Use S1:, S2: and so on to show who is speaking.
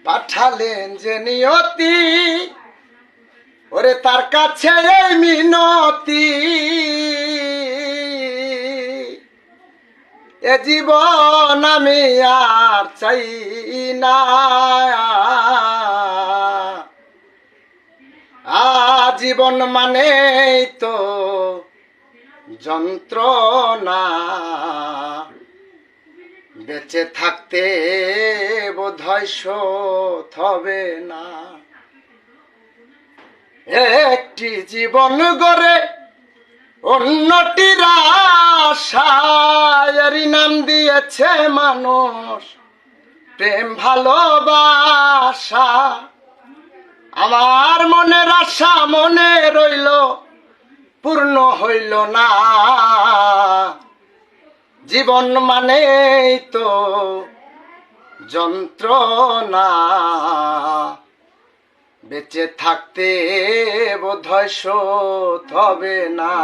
S1: পাঠালেন যে নিয়তি, ওরে তার কাছে এই মিনতি, এ জীবন আমি আর চাই না, জীবন মানেই তো যন্ত্রণা, বেঁচে থাকতে বোধহয় শোধ হবে না। একটি জীবন গড়ে অন্যটির আশায় নাম দিয়েছে মানুষ প্রেম ভালোবাসা। আমার মনের আশা মনে রইল, পূর্ণ হইল না। জীবন মানেই তো যন্ত্রণা, বেঁচে থাকতে বোধহয় শোধ হবে না।